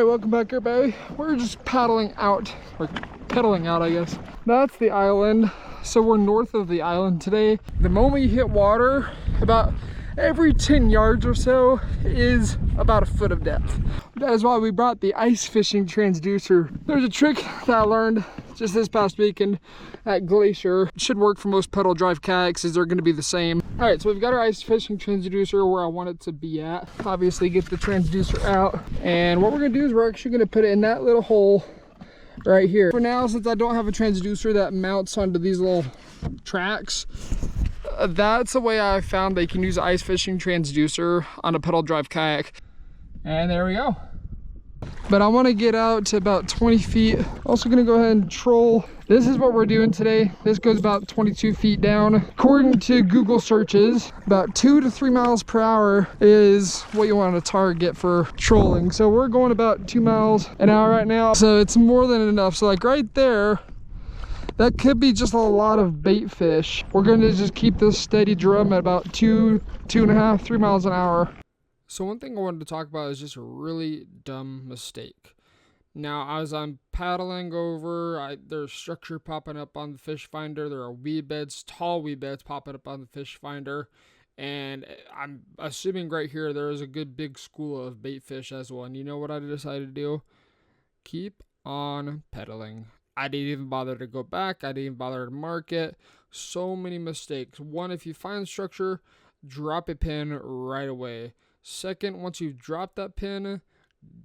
Alright, welcome back everybody. We're just paddling out, or pedaling out I guess. That's the island. So we're north of the island today. The moment you hit water, about every 10 yards or so is about a foot of depth. That is why we brought the ice fishing transducer. There's a trick that I learned just this past weekend at Glacier. It should work for most pedal drive kayaks, as they're going to be the same. All right, so we've got our ice fishing transducer where I want it to be at. Obviously get the transducer out, and what we're going to do is we're actually going to put it in that little hole right here. For now, since I don't have a transducer that mounts onto these little tracks, that's the way I found they can use ice fishing transducer on a pedal drive kayak. And there we go. But I want to get out to about 20 feet. Also going to go ahead and troll. This is what we're doing today. This goes about 22 feet down. According to Google searches, about 2 to 3 miles per hour is what you want to target for trolling. So we're going about 2 miles an hour right now. So it's more than enough. So like right there, that could be just a lot of bait fish. We're going to just keep this steady drum at about 2.5, 3 miles an hour. So one thing I wanted to talk about is just a really dumb mistake. Now, as I'm paddling over, there's structure popping up on the fish finder. There are weed beds, tall weed beds popping up on the fish finder. And I'm assuming right here there is a good big school of bait fish as well. And you know what I decided to do? Keep on pedaling. I didn't even bother to go back. I didn't even bother to mark it. So many mistakes. One, if you find structure, drop a pin right away. Second, once you've dropped that pin,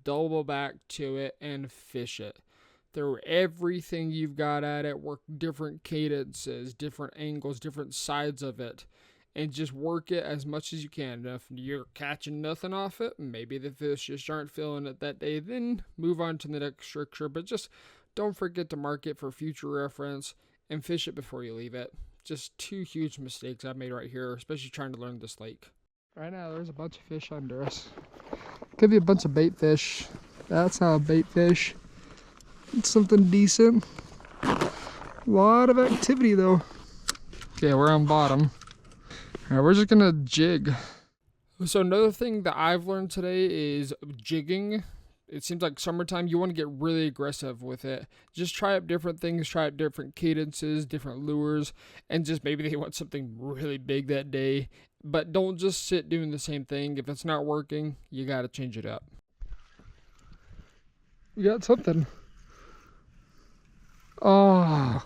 double back to it and fish it. Throw everything you've got at it. Work different cadences, different angles, different sides of it. And just work it as much as you can. If you're catching nothing off it, maybe the fish just aren't feeling it that day, then move on to the next structure. But just don't forget to mark it for future reference and fish it before you leave it. Just two huge mistakes I made right here, especially trying to learn this lake. Right now there's a bunch of fish under us. Could be a bunch of bait fish. That's not a bait fish. It's something decent. A lot of activity though. Okay, we're on bottom. All right, we're just gonna jig. So another thing that I've learned today is jigging. It seems like summertime, you want to get really aggressive with it. Just try out different things, try out different cadences, different lures, and just maybe they want something really big that day. But don't just sit doing the same thing. If it's not working, you got to change it up. We got something. Oh.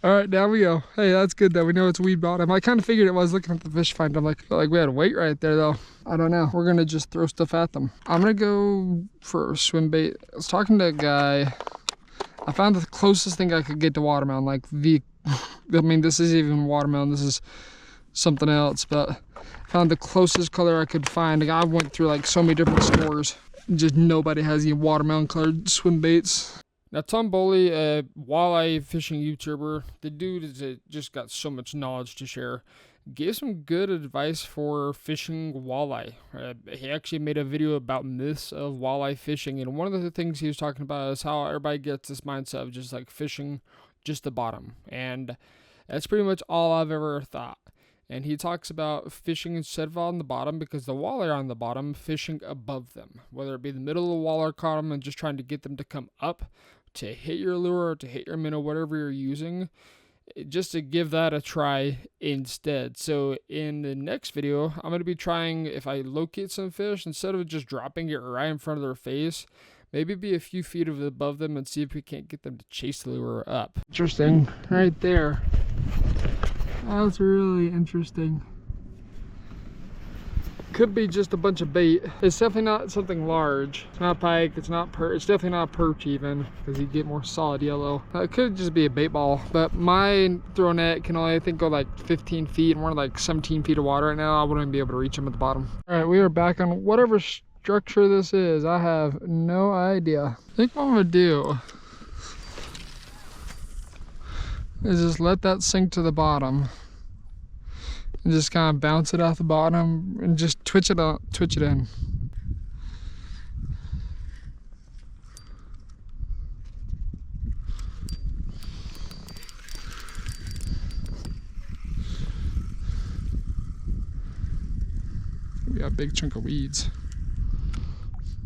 All right, down we go. Hey, that's good though. We know it's weed bottom. I kind of figured it was looking at the fish finder. I'm like we had weight right there though. I don't know. We're gonna just throw stuff at them. I'm gonna go for a swim bait. I was talking to a guy. I found the closest thing I could get to watermelon. Like I mean, this is even watermelon. This is something else, but I found the closest color I could find. Like, I went through like so many different stores. Just nobody has any watermelon colored swim baits. Now, Tom Boley, a walleye fishing YouTuber, the dude is just got so much knowledge to share. Gave some good advice for fishing walleye. He actually made a video about myths of walleye fishing, and one of the things he was talking about is how everybody gets this mindset of just like fishing just the bottom, and that's pretty much all I've ever thought. And he talks about fishing instead of on the bottom, because the walleye are on the bottom, fishing above them, whether it be the middle of the walleye column and just trying to get them to come up to hit your lure or to hit your minnow, whatever you're using, just to give that a try instead. So in the next video, I'm going to be trying, if I locate some fish, instead of just dropping it right in front of their face, maybe be a few feet above them and see if we can't get them to chase the lure up. Interesting, right there. That's really interesting. Could be just a bunch of bait. It's definitely not something large. It's not pike, it's not perch, it's definitely not perch even, because you get more solid yellow. It could just be a bait ball, but my throw net can only, I think, go like 15 feet, and we're like 17 feet of water right now. I wouldn't be able to reach them at the bottom. All right, we are back on whatever structure this is. I have no idea. I think what I'm gonna do is just let that sink to the bottom and just kind of bounce it off the bottom and just twitch it out, twitch it in. We got a big chunk of weeds.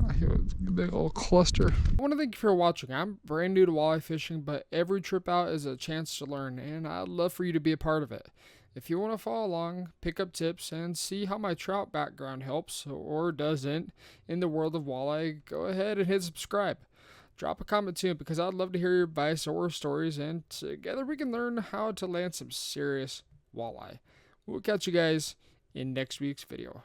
I hear a big old cluster. I want to thank you for watching. I'm brand new to walleye fishing, but every trip out is a chance to learn, and I'd love for you to be a part of it. If you want to follow along, pick up tips, and see how my trout background helps or doesn't in the world of walleye, go ahead and hit subscribe. Drop a comment too, because I'd love to hear your advice or stories, and together we can learn how to land some serious walleye. We'll catch you guys in next week's video.